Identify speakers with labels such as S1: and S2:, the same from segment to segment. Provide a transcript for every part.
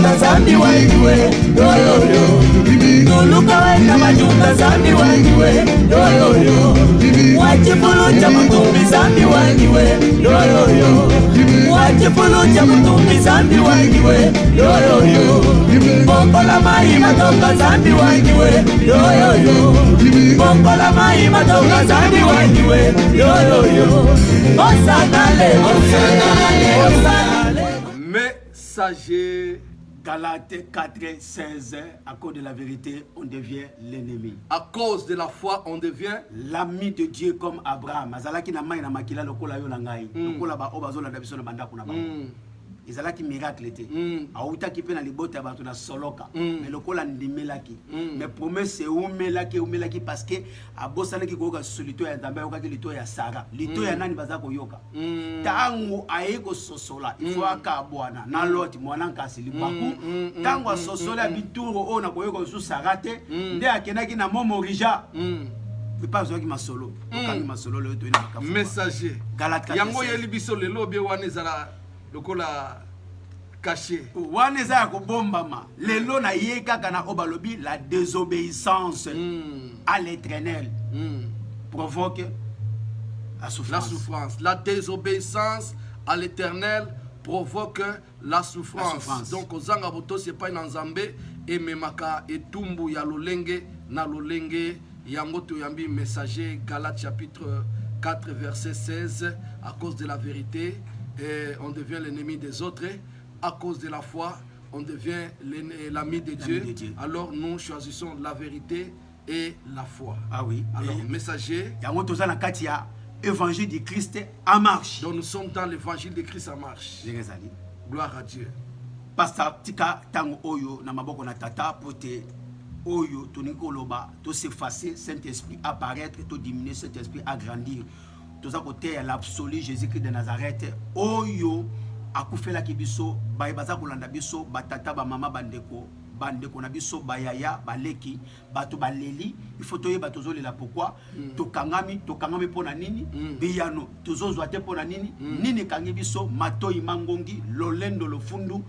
S1: majuta zambi wangiwe yoyoyo tuluka wena majuta zambi wangiwe yoyoyo wachipulu cha mutumbi zambi wangiwe yoyoyo wachipulu cha mutumbi zambi wangiwe yoyoyo bongola mai matoka zambi wangiwe yoyoyo bongola mai matoka zambi wangiwe yoyoyo osanale osanale osanale.
S2: Messager
S3: Galates 4, 16, à cause de la vérité, on devient l'ennemi.
S2: À cause de la foi, on devient
S3: l'ami de Dieu comme Abraham. Azalaki na mai na makila lokola yo na ngai. Lokola ba obazola na biso na banda kuna ba. Ezalaki miracle te. Autaki pe na libota bato na soloka. Mais lokola ndimelaki. Mais promesse umelaki parce que abosalaki koka solito ya ndamba yoka ki lito ya Sara. Lito ya nani bazako yoka. Tangu aeko sosola, il faut akabwana na Lot mwana nkasi libaku. Tangu asosola bituro ona koyoka su Sarate, nde akenaki na momorija. Pas besoin de masolo. Masolo le
S2: messager.
S3: Galates 4.
S2: Yango yeli biso lelo be wanezala lokola caché.
S3: Waneza ya kobombama. Lelo na yeka kana obalobi la désobéissance à l'Éternel provoque la souffrance.
S2: La souffrance. La désobéissance à l'Éternel provoque la souffrance. Donc ozanga boto c'est pas nzambe et memaka etumbu ya lolenge na lolenge yango to yambi messager Galates chapitre 4 verset 16 à cause de la vérité et on devient l'ennemi des autres. À cause de la foi, on devient l'ami de Dieu. Alors nous choisissons la vérité et la foi.
S3: Ah oui.
S2: Alors messager.
S3: Évangile de Christ en marche.
S2: Donc nous sommes dans l'évangile de Christ en marche. Gloire à Dieu.
S3: Pasteur tika tango oyo na maboko na tata pote oyo toniko loba to s'effacer Saint-Esprit apparaître to diminuer Saint-Esprit agrandir. Tout ça côté l'absolu Jésus-Christ de Nazareth oyo akufela kibiso baza kolanda biso batata ba mama bandeko na biso bayaya baleki bato baleli il faut toyeba tozolela pourquoi tokangami pona nini biyano tozozwa te pona nini nini kangi biso matoi mangongi lolendo lofundu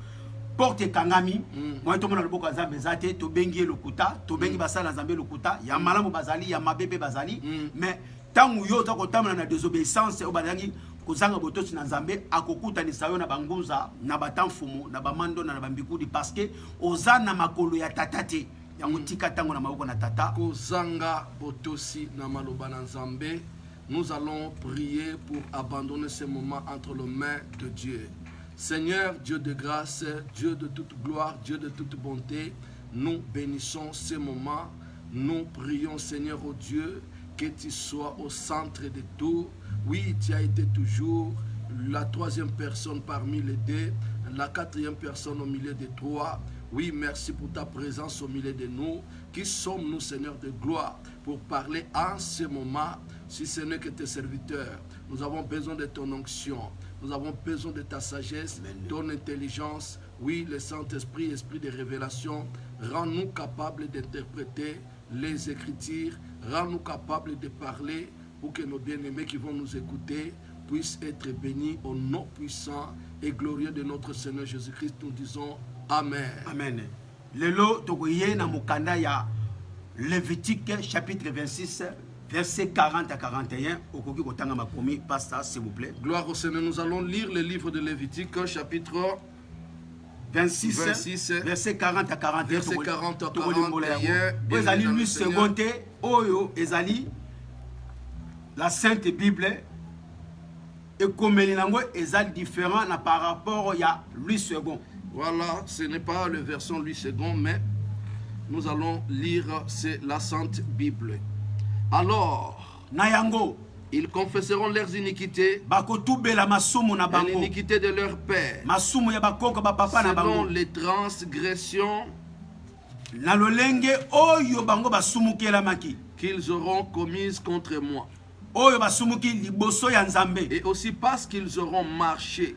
S3: porte kangami moi to mona loboko nzambe zate to bengi lokuta to bengi basala nzambe lokuta ya malamu bazali ya mabebe bazali mais tangu yo to kotamana na désobéissance obadangi kozanga botosi na nzambe akokuta ni sayo na banguza na batamfumu na bamando na bambikudi parce que ozana makolo ya tatate yango tika tango na maboko na tata
S2: kozanga botosi na maloba na nzambe. Nous allons prier pour abandonner ce moment entre les mains de Dieu. Seigneur, Dieu de grâce, Dieu de toute gloire, Dieu de toute bonté, nous bénissons ce moment. Nous prions, Seigneur, oh Dieu, que tu sois au centre de tout. Oui, tu as été toujours la troisième personne parmi les deux, la quatrième personne au milieu des trois. Oui, merci pour ta présence au milieu de nous. Qui sommes-nous, Seigneur de gloire, pour parler en ce moment, si ce n'est que tes serviteurs. Nous avons besoin de ton onction. Nous avons besoin de ta sagesse, ton intelligence. Oui, le Saint-Esprit, esprit de révélation, rends-nous capables d'interpréter les Écritures. Rends-nous capables de parler pour que nos bien-aimés qui vont nous écouter puissent être bénis au nom puissant et glorieux de notre Seigneur Jésus-Christ. Nous disons Amen.
S3: Amen. Lelo tokoye na mukanda ya Lévitique chapitre 26 verset 40 à 41. Okoki kotanga makomi pasteur s'il vous plaît.
S2: Gloire au Seigneur. Nous allons lire le livre de Lévitique chapitre
S3: 26 verset 40 à 41.
S2: Verset 40 à 41.
S3: Ezali lui seconde oyo ezali la Sainte Bible et comme il est différent par rapport à lui second.
S2: Voilà, ce n'est pas le version lui second, mais nous allons lire la Sainte Bible. Alors,
S3: Nayango,
S2: ils confesseront leurs iniquités, l'iniquité de leur père, selon les transgressions qu'ils auront commises contre moi. Et aussi parce qu'ils auront marché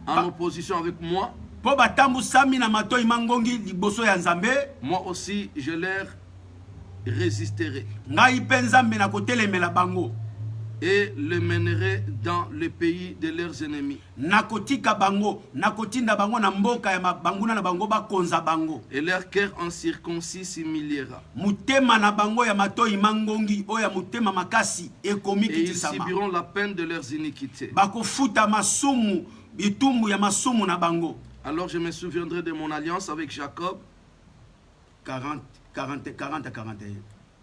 S2: en opposition avec moi, moi aussi je leur résisterai. et les mènerai dans le pays de leurs ennemis.
S3: Nakotika bango, nakotinda bango na mboka ya banguna na bango bakonza bango.
S2: Et leur cœur incirconcis s'humiliera.
S3: Mutema na bango ya matoi mangongi oya mutema makasi ekomi
S2: Et ils
S3: kitisama.
S2: subiront la peine de leurs iniquités.
S3: Bakofuta masumu, bitumbu ya masumu na bango.
S2: Alors je me souviendrai de mon alliance avec Jacob.
S3: 40 à 41.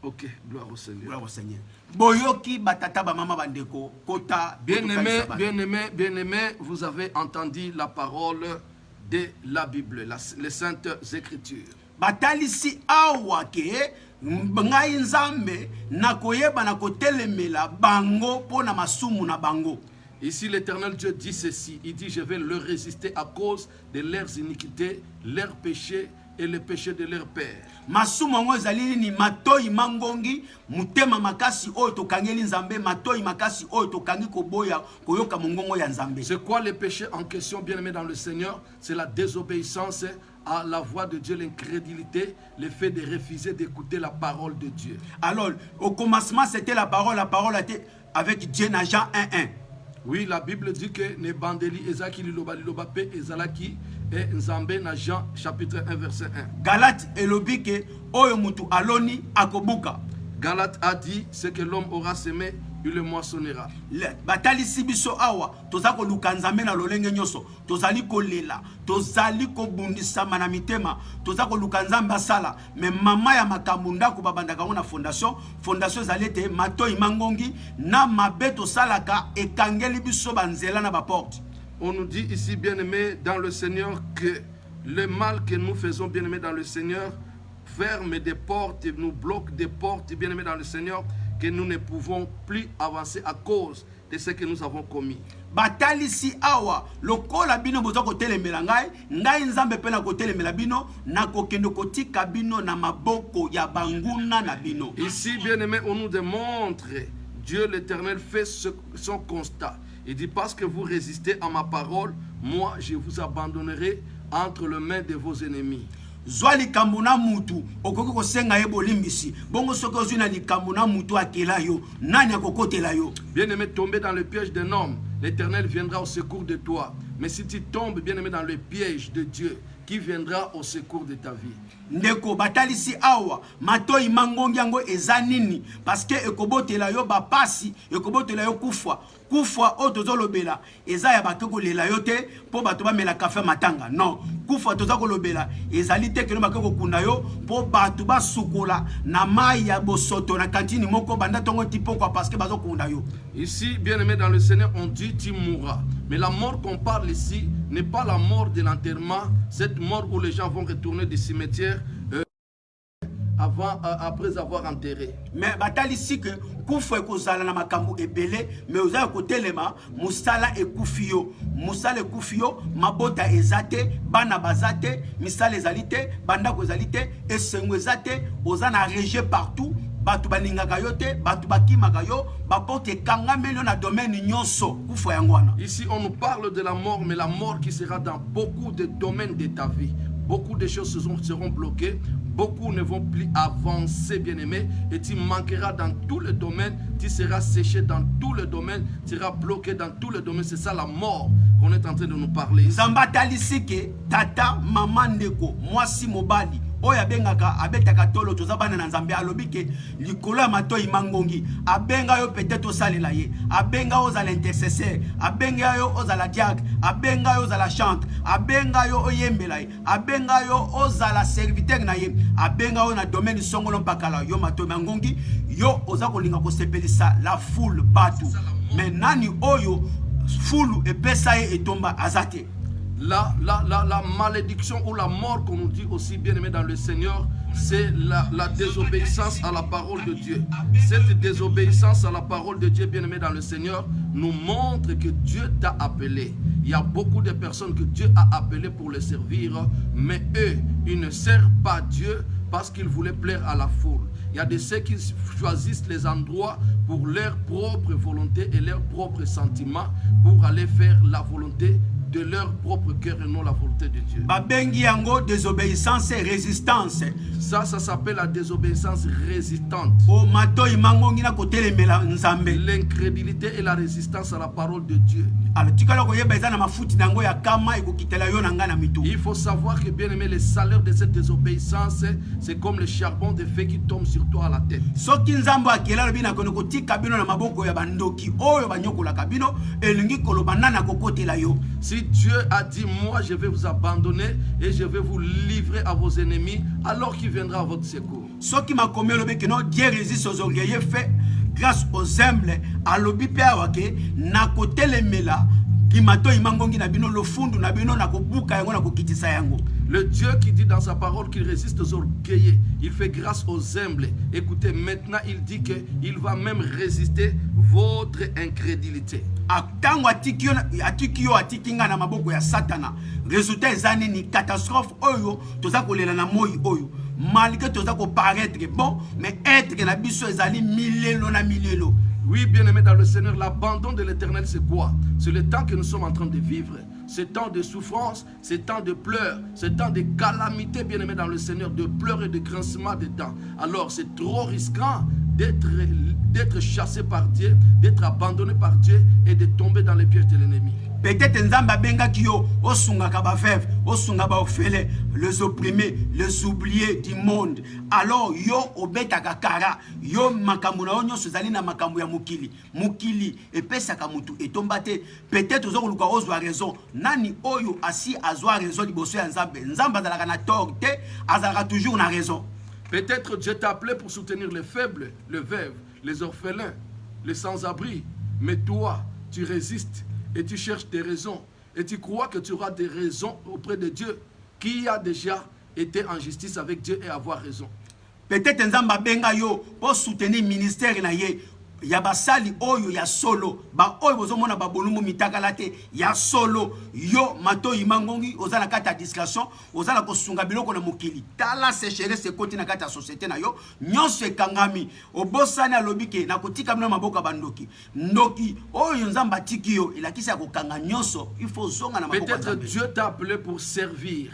S2: Ok, gloire au Seigneur.
S3: Gloire au Seigneur. Boyoki batata ba mama bandeko kota.
S2: Bien-aimé, vous avez entendu la parole de la Bible, les saintes écritures.
S3: Batalisi awa ke ngai nzambe nakoyeba nakotelemela bango pona masumu na bango.
S2: Ici l'Éternel Dieu dit ceci, il dit je vais leur résister à cause de leurs iniquités, leurs péchés et les péchés de leurs pères.
S3: Masumu ngo ezali ni matoi mangongi mutema makasi oyo tokangeli nzambe matoi makasi oyo tokangi koboya koyoka mongongo ya nzambe.
S2: C'est quoi les péchés en question, bien-aimés dans le Seigneur? C'est la désobéissance à la voix de Dieu, l'incrédulité, le fait de refuser d'écouter la parole de Dieu.
S3: Alors, au commencement, c'était la parole était avec Dieu dans Jean 1:1.
S2: Oui, la Bible dit que ne bandeli ezaki liloba pe ezalaki et nzambe na Jean chapitre 1 verset 1.
S3: Galate elobi ke oyo mutu aloni akobuka.
S2: Galate a dit ce que l'homme aura semé, il le moissonnera.
S3: Batalisi biso awa tozako lukanzambe na lolenge nyoso tozali kolela tozali kobundisama na mitema tozako lukanzambe asala mais mama ya makamunda ko babandaka na fondation ezali te matoi mangongi na mabeto salaka ekangeli biso banzela na ba porte.
S2: On nous dit ici, bien-aimés dans le Seigneur, que le mal que nous faisons, bien-aimés dans le Seigneur, ferme des portes, nous bloque des portes, bien-aimés dans le Seigneur, que nous ne pouvons plus avancer à cause de ce que nous avons commis.
S3: Batalisi awa lokola bino bozo ko telemela ngai nzambe pe na ko telemela bino na ko kendo kotika bino na maboko ya banguna na bino.
S2: Ici, bien-aimés, on nous démontre, Dieu l'Éternel fait son constat. Il dit, parce que vous résistez à ma parole, moi je vous abandonnerai entre les mains de vos ennemis.
S3: Zwali kamuna mutu okoki kosenga ye bolimbisi bongo soko zuna likamuna mutu akela yo nani akokotela yo.
S2: Bien-aimé, tomber dans le piège d'un homme, l'Éternel viendra au secours de toi. Mais si tu tombes, bien-aimé, dans le piège de Dieu, qui viendra au secours de ta vie?
S3: Ndeko batalisi awa matoi mangongi yango ezanini parce que ekobotela yo bapasi ekobotela yo kufa otozolobela eza ya batoko lela yo te po bato bamela kafe matanga non kufa tozakolobela ezali te keno bakoko kuna yo po bato basukola na mai ya bosoto na kantini moko banda tongo tipoko parce que bazokunda yo.
S2: Ici, bien-aimé dans le Seigneur, on dit tu mourras. Mais la mort qu'on parle ici n'est pas la mort de l'enterrement, cette mort où les gens vont retourner du cimetière après avoir enterré.
S3: Mais batalisi que kufa ekozala na makambo ebele mais oza kotelema musala ekufio mabota ezate bana bazate misala ezalite banda ko ezalite esengo ezate oza na rejet partout. Batu balingaka yo te, batu bakimaka yo, baporte kangamelo na domaine nyonso kufa yangwana.
S2: Ici on nous parle de la mort, mais la mort qui sera dans beaucoup de domaines de ta vie. Beaucoup de choses seront bloquées, beaucoup ne vont plus avancer, bien-aimé, et tu manqueras dans tous les domaines, tu seras séché dans tous les domaines, tu seras bloqué dans tous les domaines. C'est ça la mort qu'on est en train de nous parler.
S3: Zambatalisike, tata, maman ndeko, mwasi mobali. Oya bengaka abetaka tolo tozabana na nzambe alobike likolo ya matoi mangongi abenga yo peut-être osalela ye abenga yo za l'intercesseur abenga yo ozala diacre abenga yo ozala chante abenga yo oyembela ye abenga yo ozala serviteur na ye abenga yo na domaine songolo mpakala yo matoi mangongi yo oza kolinga kosepelisa la foule batu mais nani oyo foule epesa ye etomba azate.
S2: La malédiction ou la mort qu'on nous dit aussi, bien-aimé dans le Seigneur, c'est la désobéissance à la parole de Dieu. Cette désobéissance à la parole de Dieu, bien-aimé dans le Seigneur, nous montre que Dieu t'a appelé. Il y a beaucoup de personnes que Dieu a appelées pour les servir, mais eux, ils ne servent pas Dieu parce qu'ils voulaient plaire à la foule. Il y a de ceux qui choisissent les endroits pour leur propre volonté et leurs propres sentiments pour aller faire la volonté de leur propre cœur et non la volonté de Dieu.
S3: Babengi yango désobéissance et résistance.
S2: Ça s'appelle la désobéissance résistante.
S3: O matoi mangongi na kotelemela nzambe.
S2: L'incrédulité et la résistance à la parole de Dieu.
S3: Alors tikala koyeba eza na mafuti nango ya kama ekokitela yo na nga na mitu.
S2: Il faut savoir que bien aimé, les salaires de cette désobéissance, c'est comme le charbon de feu qui tombe sur toi à la tête.
S3: Soki nzambo akela lobi na kono kotika bino na maboko ya bandoki oyo banyokola kabino elingi koloba nana kokotela yo.
S2: Si Dieu a dit moi je vais vous abandonner et je vais vous livrer à vos ennemis, alors qui viendra à votre secours?
S3: Soki makomi lobi que non Dieu résiste aux orgueilleux fait grâce aux humbles alobi pe awake na kotelemela kimato imangongi na bino lofundu na bino na kobuka yango na kokitisa yango.
S2: Le Dieu qui dit dans sa parole qu'il résiste aux orgueilleux, il fait grâce aux humbles. Écoutez, maintenant il dit qu'il va même résister votre incrédulité.
S3: Atango atikinga na maboko ya satana. Résultat ezani ni catastrophe oyo toza kolela na moi oyo. Malgré toza ko paraître bon, mais être na biso ezali milelo na milelo.
S2: Oui, bien-aimé dans le Seigneur, l'abandon de l'Éternel, c'est quoi? C'est le temps que nous sommes en train de vivre. Ce temps de souffrance, ce temps de pleurs, ce temps de calamité, bien-aimé dans le Seigneur, de pleurs et de grincement des dents. Alors, c'est trop risquant d'être chassé par Dieu, d'être abandonné par Dieu et de tomber dans les pièges de l'ennemi.
S3: Peut-être nzamba benga kiyo osunga kaba veuve, osunga ba orphelins, les opprimés, les oubliés du monde. Alors yo obeta kakara, yo makambu na onyo sozali na makambu ya mukili. Mukili epesa kamutu etombate. Peut-être ozo koluka ozwa raison. Nani oyo asi azwa raison liboso ya nzambe. Nzamba azalaka na tort te, azalaka toujours na raison.
S2: Peut-être Dieu t'a appelé pour soutenir les faibles, les veuves, les orphelins, les sans-abri. Mais toi, tu résistes et tu cherches des raisons. Et tu crois que tu auras des raisons auprès de Dieu qui a déjà été en justice avec Dieu et avoir raison.
S3: Peut-être nzamba benga yo pour soutenir ministère na ye. Ya basali oyo ya solo ba oyo bozomona ba bolumu mitakala te ya solo yo mato imangongi ozala kata discrétion ozala kosunga biloko na mokili tala sécheresse ekoti na kata société na yo nyonso ekangami obosani alobike na kotika mino maboka bandoki ndoki oyo nzamba tiki yo ilakisa kokanga nyonso il faut zonga na maboka.
S2: Peut-être Dieu t'a appelé pour servir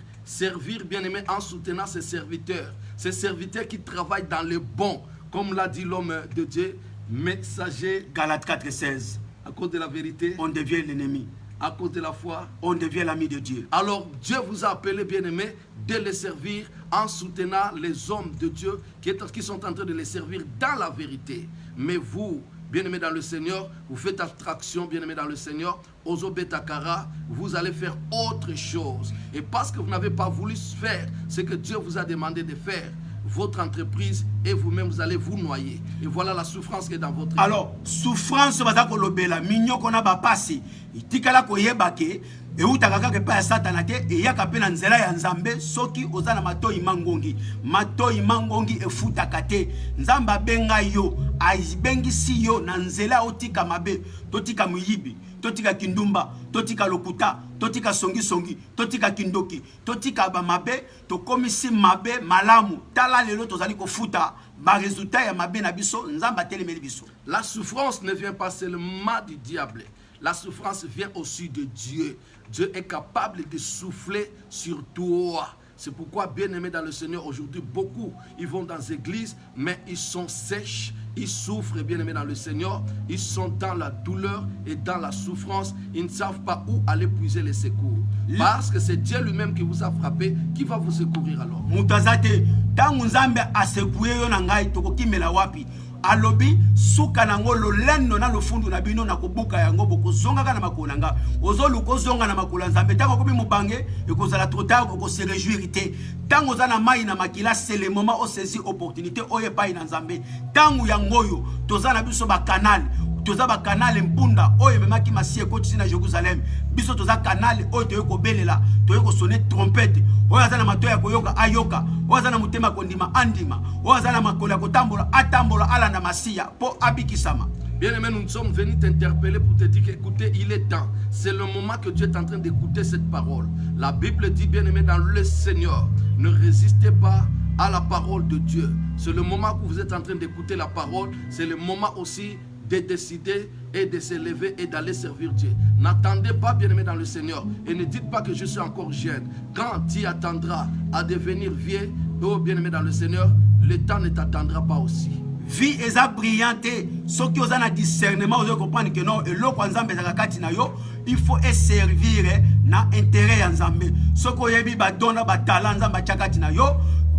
S2: bien aimé en soutenant ses serviteurs qui travaillent dans le bon, comme l'a dit l'homme de Dieu. Messager.
S3: Galates 4:16.
S2: À cause de la vérité,
S3: on devient l'ennemi.
S2: À cause de la foi,
S3: on devient l'ami de Dieu.
S2: Alors Dieu vous a appelé, bien-aimés, de les servir en soutenant les hommes de Dieu qui sont en train de les servir dans la vérité. Mais vous, bien-aimés dans le Seigneur, vous faites abstraction, bien-aimés dans le Seigneur, aux obetakara, vous allez faire autre chose. Et parce que vous n'avez pas voulu faire ce que Dieu vous a demandé de faire, votre entreprise et vous-même vous allez vous noyer. Et voilà la souffrance qui est dans votre vie.
S3: Alors, souffrance baza kolobela minyo kona ba pasi. Itikala koyebake e utaka ke pa satana te e yaka pe na nzela ya nzambe soki ozana matoi mangongi. Matoi mangongi e futaka te. Nzamba benga yo, aibengisi yo na nzela otika mabe, totika muyibi, totika kindumba, totika lokuta, totika songi, totika kindoki, totika ba mabe, to komisi mabe malamu. Tala lelo tozali ko futa ba résultat ya mabe na biso, nzamba telemeli biso.
S2: La souffrance ne vient pas seulement du diable. La souffrance vient aussi de Dieu. Dieu est capable de souffler sur toi. C'est pourquoi, bien-aimés dans le Seigneur, aujourd'hui, beaucoup, ils vont dans l'église, mais ils sont sèches, ils souffrent, bien-aimés dans le Seigneur, ils sont dans la douleur et dans la souffrance, ils ne savent pas où aller puiser les secours. Parce que c'est Dieu lui-même qui vous a frappé, qui va vous secourir alors.
S3: Mutazate, tangu nzambe asekuye yo na ngai tokokimela wapi? Alobi suka nango lolendo na lofundu na bino na kobuka yango bokozonga kana makona nga ozolu kozonga na makula nzambe tango kobi mubange ekozala trop tard ko se réjouir te tango za na mai na makila c'est le moment o saisir opportunité oye pai na nzambe tango yangoyo tozana biso ba canal toza ba canal mpunda oye memaki masie koti na Jérusalem biso toza canal oye toye ko belela toye ko sonner trompette oye azana matoya koyoka ayoka oye azana mutema kondima andima oye azana makola kotambola atambola ala na masia po abikisama.
S2: Bien-aimé, nous sommes venus t'interpeller pour te dire qu'écoutez, il est temps. C'est le moment que Dieu est en train d'écouter cette parole. La Bible dit, bien-aimé, dans le Seigneur, ne résistez pas à la parole de Dieu. C'est le moment où vous êtes en train d'écouter la parole. C'est le moment aussi de décider et de se lever et d'aller servir Dieu. N'attendez pas, bien-aimé dans le Seigneur, et ne dites pas que je suis encore jeune. Quand tu attendras à devenir vieux, oh bien-aimé dans le Seigneur, le temps ne t'attendra pas aussi.
S3: Vie eza brillante, ceux qui ont un discernement, vous comprendre que non, et l'eau quand Nzambe zakakati na yo, il faut servir na intérêt ya Nzambe. Ceux qui yebi ba dona ba talent Nzambe chakati na yo,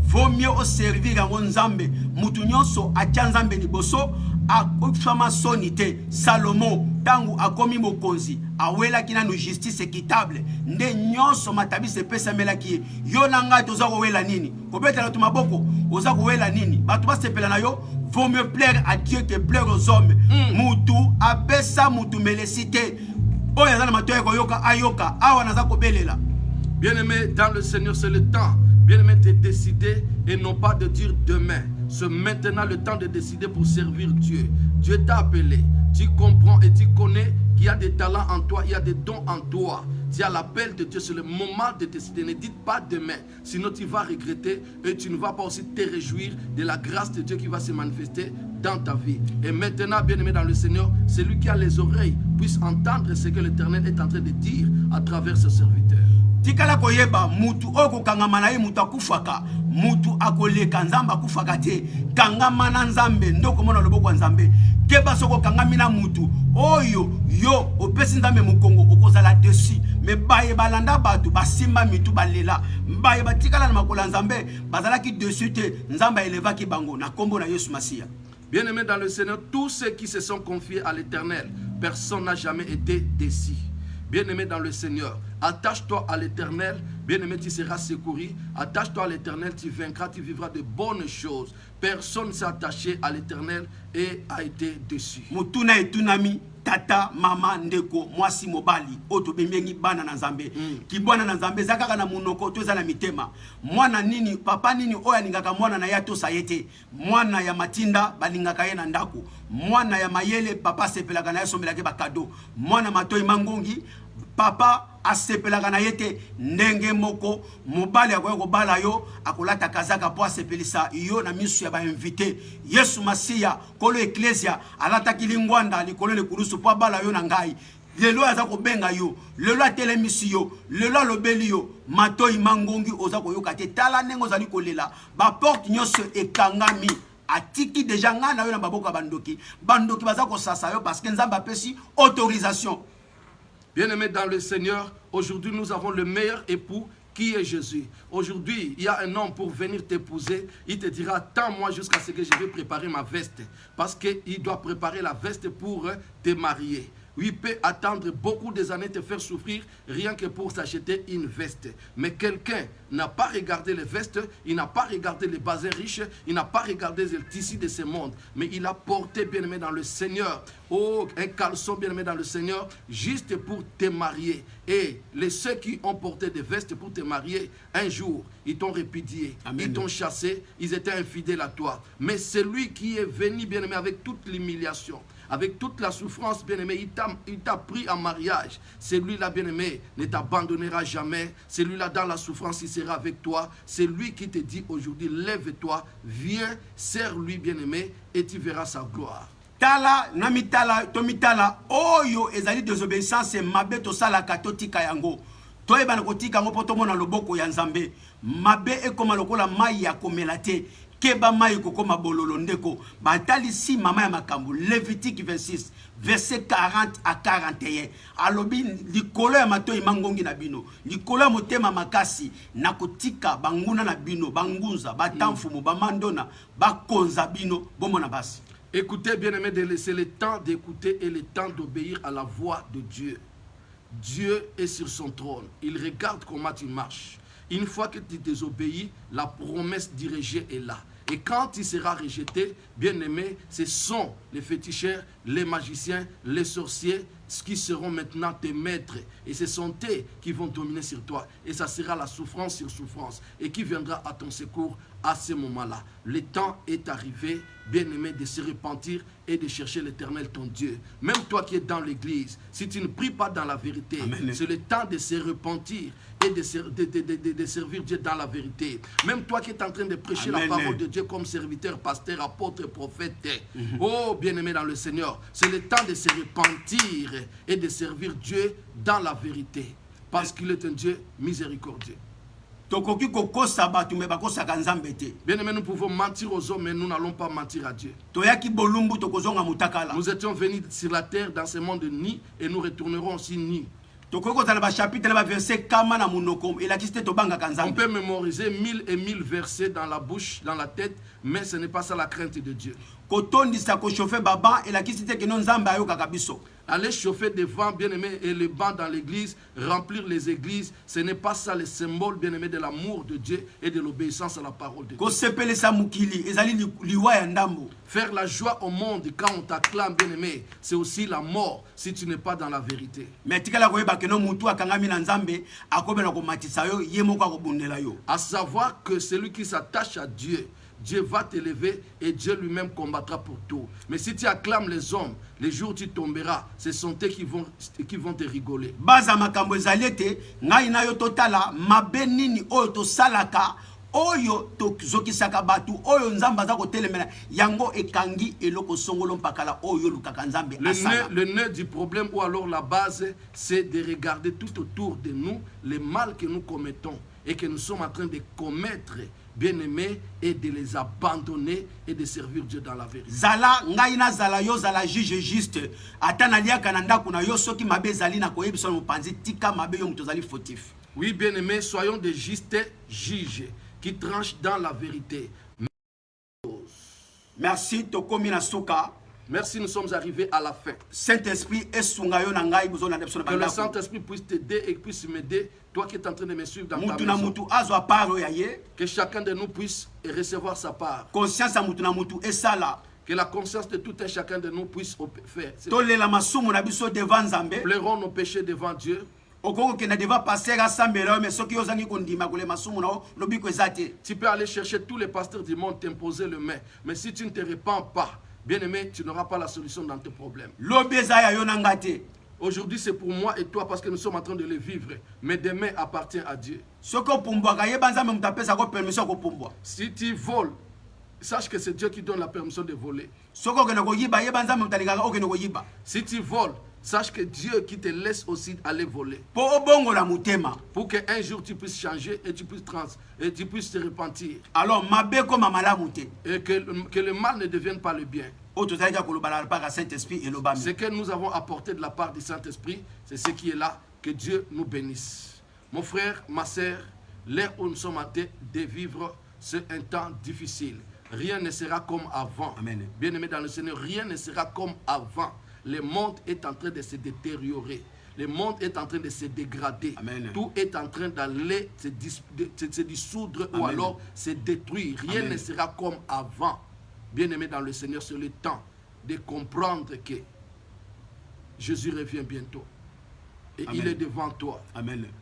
S3: vaut mieux au servir en Nzambe. Mutu nyonso atia Nzambe liboso, a fama sonité. Salomon tangu akomi mokonzi, awela kina no justice équitable. Nde nyonso matabi se pesa melaki. Yo nanga toza ko wela nini? Ko betela to maboko, oza ko wela nini? Batu ba sepela na yo. Vaut mieux plaire à Dieu que plaire aux hommes. Mutu abesa mutu melecité. Oya zana matoya ko yoka ayoka awa naza ko belela.
S2: Bien-aimé dans le Seigneur, c'est le temps, bien-aimé, de décider et non pas de dire demain. C'est maintenant le temps de décider pour servir Dieu. Dieu t'a appelé. Tu comprends et tu connais qu'il y a des talents en toi, il y a des dons en toi. Tu as l'appel de Dieu, c'est le moment de décider. Ne dites pas demain, sinon tu vas regretter et tu ne vas pas aussi te réjouir de la grâce de Dieu qui va se manifester dans ta vie. Et maintenant, bien-aimé dans le Seigneur, celui qui a les oreilles puisse entendre ce que l'Éternel est en train de dire à travers ce serviteur.
S3: Tikala koyeba mutu oko kangama na ye mutu akufaka mutu akoleka Nzambe akufaka te kangama na Nzambe ndoko mona loboko ya Nzambe keba soko kangami na mutu oyo yo opesi Nzambe mukongo okozala dessus me baye balanda batu basimba mitu balela baye batikala na makola Nzambe bazalaki dessus te Nzambe elevaki bango na kombo na Yesu Masia.
S2: Bien-aimés dans le Seigneur, tous ceux qui se sont confiés à l'Éternel, personne n'a jamais été déçu. Bien-aimé dans le Seigneur, attache-toi à l'Éternel, bien-aimé, tu seras secouru. Attache-toi à l'Éternel, tu vaincras, tu vivras de bonnes choses. Personne ne s'est attaché à l'Éternel et a été déçu.
S3: Mutuna etunami tata mama ndeko mwasi mobali oto bembengi bana na Nzambe ki bwana na Nzambe zakaka na munoko toza na mitema mwana nini papa nini oya ningaka mwana na yato sayete mwana ya matinda balingaka ye na ndako mwana ya mayele papa sepelaka na ye sombelaka ba cadeau mwana matoi mangongi papa asepelaka na yete ndenge moko mobali akoya kobala yo akolata kazaka po asepelisa yo na misu ya ba invité Yesu Masia kolo ecclesia alata kilingwanda likolo le kurusu po bala yo na ngai lelo aza kobenga yo lelo atelemisi yo lelo alobeli yo matoi mangongi oza koyoka te tala ndenge ozali kolela ba porte nyonso ekangami atiki deja nga na yo na baboko bandoki bandoki baza kosasa yo parce que Nzambe apesi autorisation.
S2: Bien-aimés dans le Seigneur, aujourd'hui nous avons le meilleur époux qui est Jésus. Aujourd'hui, il y a un homme pour venir t'épouser. Il te dira, attends-moi jusqu'à ce que je vais préparer ma veste. Parce qu'il doit préparer la veste pour te marier. Il peut attendre beaucoup des années, te faire souffrir, rien que pour s'acheter une veste. Mais quelqu'un n'a pas regardé les vestes, il n'a pas regardé les bazins riches, il n'a pas regardé le tissu de ce monde. Mais il a porté, bien-aimé dans le Seigneur, un caleçon, bien-aimé dans le Seigneur, juste pour te marier. Et ceux qui ont porté des vestes pour te marier, un jour, ils t'ont répudié, Amen. Ils t'ont chassé, ils étaient infidèles à toi. Mais celui qui est venu, bien-aimé, avec toute l'humiliation, avec toute la souffrance, bien-aimé, il t'a pris en mariage. Celui-là, bien-aimé, ne t'abandonnera jamais. Celui-là, dans la souffrance, il sera avec toi. C'est lui qui te dit aujourd'hui, lève-toi, viens, serre-lui, bien-aimé, et tu verras sa gloire.
S3: Tala, namitala, tomitala, oyo, ezali désobéissance, mabe to sala katotika yango. Toi, ebana kotika yango poto mona loboko ya Nzambe. Mabe ekoma lokola mai ya komelate. Keba mai kokoma bololo ndeko batali si mama ya makambo Lévitique 26 verset 40 à 41 alobi likolo ya matoi mangongi na bino likolo ya motema makasi nakotika banguna na bino bangunza batamfumu bamandona bakonza bino bomona basi.
S2: Écoutez, bien-aimés, c'est le temps d'écouter et le temps d'obéir à la voix de Dieu. Dieu est sur son trône, il regarde comment tu marches. Une fois que tu désobéis, la promesse dirigée est là. Et quand tu seras rejeté, bien-aimé, ce sont les féticheurs, les magiciens, les sorciers. qui seront maintenant tes maîtres. Et ce sont eux qui vont dominer sur toi. Et ça sera la souffrance sur souffrance. Et qui viendra à ton secours à ce moment-là. Le temps est arrivé, bien-aimé, de se repentir et de chercher l'Éternel, ton Dieu. Même toi qui es dans l'église, si tu ne pries pas dans la vérité, c'est le temps de se repentir et de servir Dieu dans la vérité. Même toi qui es en train de prêcher la parole de Dieu comme serviteur, pasteur, apôtre, prophète, oh bien-aimé dans le Seigneur, c'est le temps de se repentir et de servir Dieu dans la vérité. Parce qu'il est un Dieu miséricordieux. Bien-aimé, nous pouvons mentir aux hommes, mais nous n'allons pas mentir à Dieu. Nous étions venus sur la terre dans ce monde nus et nous retournerons aussi nus. On peut mémoriser 1000 et 1000 versets dans la bouche, dans la tête, mais ce n'est pas ça la crainte de Dieu. Aller chauffer des vents, bien-aimés, et les bancs dans l'église, remplir les églises, ce n'est pas ça le symbole, bien-aimé, de l'amour de Dieu et de l'obéissance à la parole de Dieu. Faire la joie au monde quand on t'acclame, bien-aimé, c'est aussi la mort si tu n'es pas dans la vérité. À savoir que celui qui s'attache à Dieu, Dieu va t'élever et Dieu lui-même combattra pour tout. Mais si tu acclames les hommes, les jours où tu tomberas, ce sont eux qui vont te rigoler.
S3: Oyo tokizokisaka batu oyo nzamba za kotelemela yango ekangi eloko songolo mpakala oyo lukaka nzambe asala.
S2: Le nœud du problème ou alors la base, c'est de regarder tout autour de nous les mal que nous commettons et que nous sommes en train de commettre, bien-aimés, et de les abandonner et de servir Dieu dans la vérité.
S3: Zala ngaina zala yo zala juge juste atana liaka na ndako na yo soki mabe zali na koyebisa mo panzi tika mabe yo mutozali fautif.
S2: Oui, bien-aimés, soyons des justes juges qui tranche dans la vérité.
S3: Merci, Tokomina Souka.
S2: Merci, nous sommes arrivés à la fin.
S3: Saint-Esprit, que
S2: le Saint-Esprit puisse t'aider et puisse m'aider, toi qui es en train de me suivre dans ta maison. Que chacun de nous puisse recevoir sa part. Que la conscience de tout un chacun de nous puisse faire. Pleurons nos péchés devant Dieu.
S3: Tu
S2: peux aller chercher tous les pasteurs du monde, t'imposer le main. Mais si tu ne te répands pas, bien-aimé, tu n'auras pas la solution dans tes problèmes. Aujourd'hui, c'est pour moi et toi parce que nous sommes en train de le vivre. Mais demain appartient à Dieu. Si tu voles, sache que c'est Dieu qui donne la permission de voler. Si tu voles, sache que Dieu qui te laisse aussi aller voler. Pour qu'un jour tu puisses changer et tu puisses te repentir.
S3: Alors,
S2: et que le mal ne devienne pas le bien. Ce que nous avons apporté de la part du Saint-Esprit, c'est ce qui est là. Que Dieu nous bénisse. Mon frère, ma soeur, l'ère où nous sommes en train de vivre, c'est un temps difficile. Rien ne sera comme avant. Bien-aimé dans le Seigneur, rien ne sera comme avant. Le monde est en train de se détériorer. Le monde est en train de se dégrader.
S3: Amen.
S2: Tout est en train d'aller se dissoudre. Amen. Ou alors se détruire. Rien
S3: Amen.
S2: ne sera comme avant. Bien-aimé dans le Seigneur, c'est le temps de comprendre que Jésus revient bientôt. Et
S3: Amen.
S2: il est devant toi.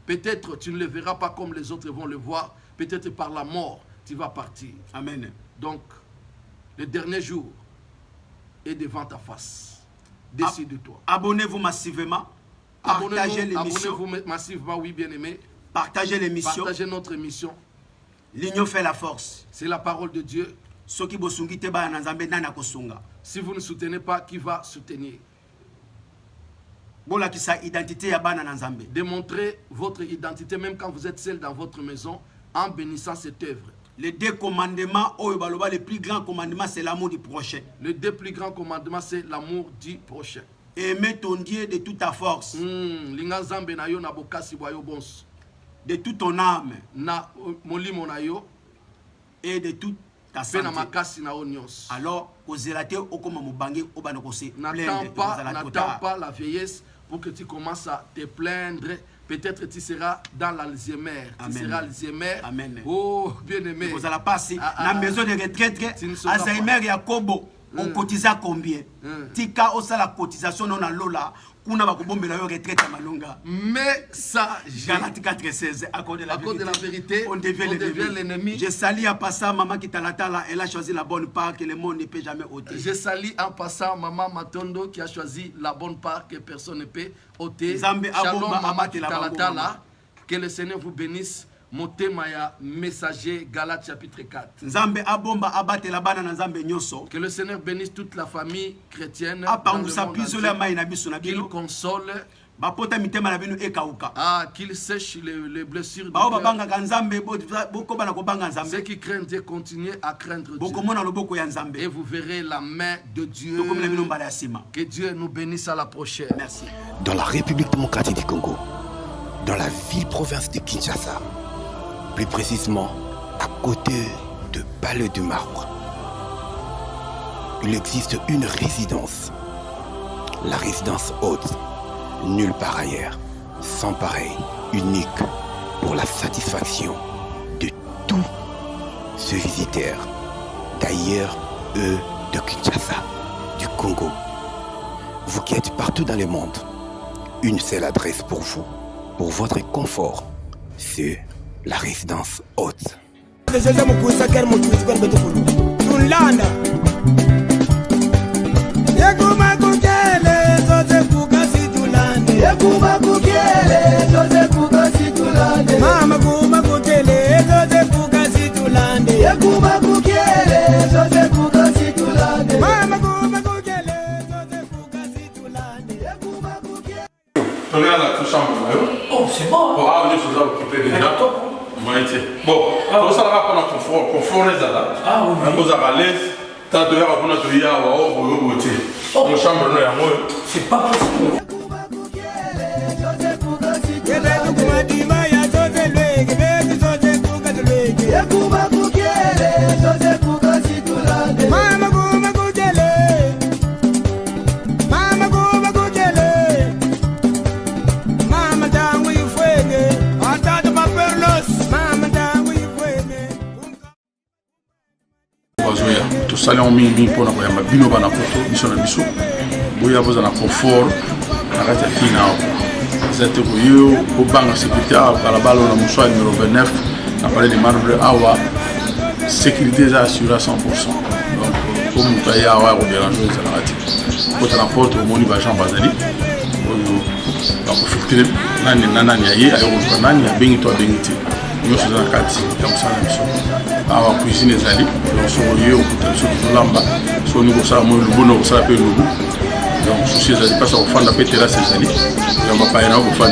S2: Peut-être tu ne le verras pas comme les autres vont le voir. Peut-être par la mort, tu vas partir.
S3: Amen.
S2: Donc, le dernier jour est devant ta face. Décide-toi.
S3: Abonnez-vous massivement. Partagez l'émission.
S2: Abonnez-vous massivement, oui, bien-aimé.
S3: Partagez l'émission.
S2: Partagez notre émission.
S3: L'union fait la force.
S2: C'est la parole de Dieu. Si vous ne soutenez pas, qui va soutenir? Démontrez votre identité même quand vous êtes seul dans votre maison en bénissant cette œuvre.
S3: Les deux commandements, le plus grand commandement, c'est l'amour du prochain.
S2: Les deux plus grands commandements, c'est l'amour du prochain.
S3: Aimer ton Dieu de toute ta force. De toute ton âme. Et de toute ta santé. Alors,
S2: n'attends pas la vieillesse pour que tu commences à te plaindre. Peut-être tu seras dans l'Alzheimer. Tu seras Alzheimer.
S3: Amen.
S2: Oh, bien-aimé.
S3: Vous allez passer dans la maison de retraite. Alzheimer et Kobo. on cotise à combien? Tika au la cotisation non à Lola. Kuna ba kobombela yo retraite à Malonga.
S2: Messager.
S3: Galate 4:16. À cause de la
S2: vérité,
S3: on devient l'ennemi. Je salue en passant maman qui t'a elle a choisi la bonne part que le monde ne peut jamais ôter.
S2: Je salue en passant maman Matondo qui a choisi la bonne part que personne ne peut ôter. Shalom maman qui t'a que le Seigneur vous bénisse. Motemaya messager Galates chapitre 4.
S3: Nzambe abomba abate la bana na nzambe nyoso.
S2: Que le Seigneur bénisse toute la famille chrétienne. Qu'il console. Qu'il sèche les blessures du cœur. Ceux qui craignent Dieu, continuez à craindre Dieu. Et vous verrez la main de Dieu. Que Dieu nous bénisse à la prochaine.
S3: Merci.
S4: Dans la République démocratique du Congo, dans la ville-province de Kinshasa, plus précisément à côté de Palais du Marbre, il existe une résidence, la résidence haute, nulle part ailleurs, sans pareil, unique pour la satisfaction de tous ceux visiteurs, d'ailleurs eux de Kinshasa, du Congo. Vous qui êtes partout dans le monde, une seule adresse pour vous, pour votre confort, c'est la résidence haute.
S5: Oh, c'est bon.
S6: Bon, ah, nous sommes occupés déjà. Bon, ça va prendre un confort les là. Ah oui. On vous a l'aise. T'as deux heures pour notre IA ou au beauté. Nos chambres nous y moi.
S5: C'est pas possible.
S6: Salon mingi pour na koyamba bino bana poto biso na biso boya boza na confort na kati ya kina zete boyo ko banga sécurité balabala na moswa numéro 29 na palais de Marbre awa sécurité est assurée à 100%. Donc pour muta ya wa ko déranger ça na kati ko transport au moni ba Jean Bazali oyo ba ko filtrer nani ya ye ayo ko nani ya bengi to bengiti nous sommes dans le cadre comme ça la cuisine est allée donc sur le lieu où lamba sur nous ça moi le bon ça peut nous donc souci ça passe au fond de la terrasse c'est allé on va pas y aller au fond de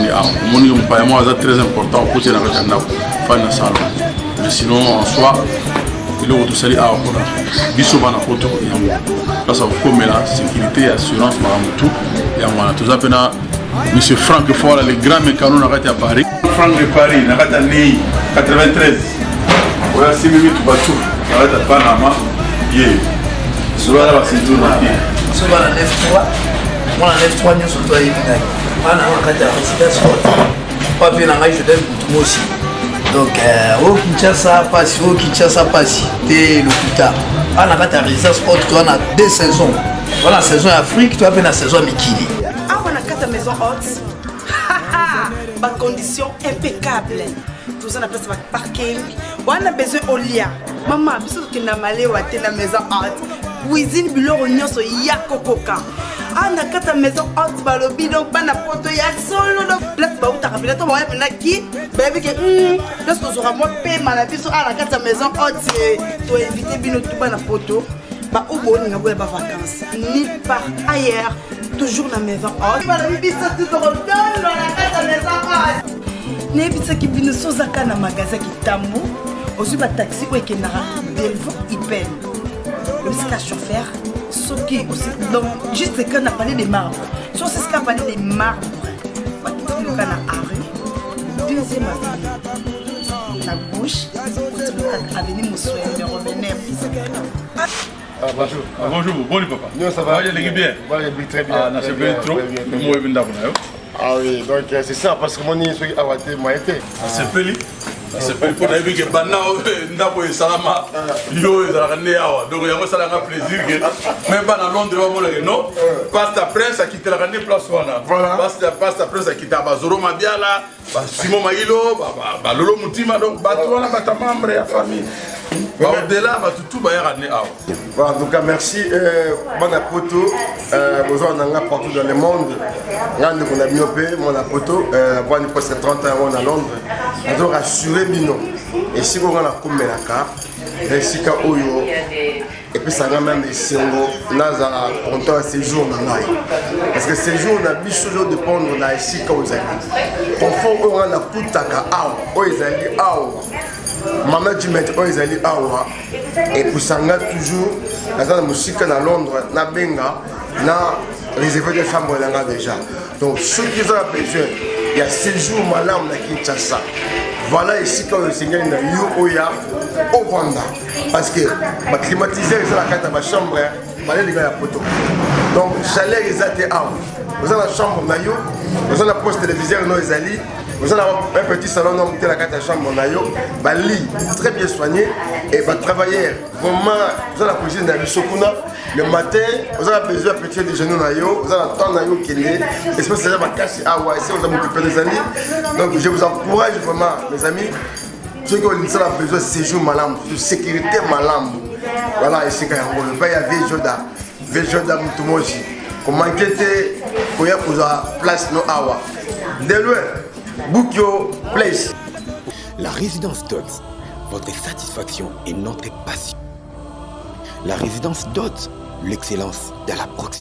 S6: mon niveau pas moi c'est très important pour côté dans le canal fond de salon mais sinon en soi il est au tout salé à pour biso bana photo et on passe au comme la sécurité assurance par tout et on a tout ça pena Monsieur Franck Fora, le grand mécano à Paris. Franck de Paris, n'a pas 93. Voilà, c'est même tout bateau. N'a pas Panama. Yeah. Souvent, c'est tout là.
S5: Souvent, la 9-3. Moi, la 9-3, nous sommes tous les gars. Panama, quand tu as résidence, pas bien en je donne pour tout aussi. Donc, au Kinshasa, passe, au Kinshasa, passe. Dès le Kuta. On a ta résidence haute, on a 2 saisons. Voilà, la saison Afrique, tu as bien la saison Mikili.
S1: Ta maison haute, ma condition impeccable. Tout ça, on a place de parking. On a besoin au lit. Maman, puisque tu n'as malé ou à la maison haute, cuisine, bureau, réunion, so yako coca. On a ta maison haute, balobi, donc pas n'importe quoi. Solo, donc place où tu as rappelé, tu vas voir qui, baby, que lorsque tu auras moins payé, ma vie, sur la ta maison haute, tu as invité bino tout bas n'importe quoi. Bah, où bon, on a pas vacances, ni par ailleurs. Toujours la maison haute. La maison qui vient sans un magasin qui tamou. Aussi ba taxi ou qui n'a Delvaux Ipel. Le petit chauffeur, ce qui aussi donc juste quand on a parlé des marbres. Sur ce qu'on a parlé des marbres. Pas tout le canal à rue. Deuxième avenue. La gauche. Avenue Moussoué numéro 29.
S6: Ah, bonjour. Ah, bonjour, bon papa.
S7: Non, ça va.
S6: Vous allez bien?
S7: Oui, très bien.
S6: Ah, c'est bien trop. Mais moi, je
S7: Ah oui, donc c'est ça, parce que mon nid est à Wate, moi été.
S6: C'est Peli. nasepeli mpo nayebi ke banda ndako esalama yo ezalaka nde awa donc yango esalaka plaisir ke me bana londres bamonake non pasta prince akitelaka nde place wana pasta prince akitaka bazoro mabiala basimo mayilo balolo mutima donc bato wana bata membre ya famille au-delà batutu bayaka nde awa.
S7: En tout cas, merci. Bana poto, besoin d'un gars partout dans le monde. Grande qu'on a myopé, mon poto, bon, il passe 30 ans à Londres. On doit rassurer Bino. Et si on a comme la carte, et si on Oyo, et puis ça a même des singles, on a compté séjour dans l'ail. Parce que séjour, on a mis toujours dépendre de la ici quand vous allez. Confort, on a tout à Kao, on est allé à management oyo ezali awa epusanga toujours naza na mosika na Londres na benga na réservé de chambre nanga déjà donc soki eza na besoin ya séjour malamu na Kinshasa voilà esika oyo esengeli na yo oya ovanda parce que baclimatiseur eza na kati ya bachambre balelinga ya poto donc chaleur eza te awa oza na chambre na yo oza na poste téléviseur no ezali. Vous avez un petit salon dans la chambre, un lit très bien soigné et va travailler vraiment. Vous avez la cuisine de Sokuna le matin, vous avez besoin de petit déjeuner, vous avez le temps qui est espèce de casse à Waïsé, vous avez occupé des amis. Donc je vous encourage vraiment, mes amis, ceux qui ont besoin de séjour malam, de sécurité malam. Voilà, ici quand on le paye à Véjoda Moutumoji. Comment inquiéter, pour y avoir place no awa. De loin. Book your place.
S4: La résidence Dot, votre satisfaction et notre passion. La résidence Dot, l'excellence de la proximité.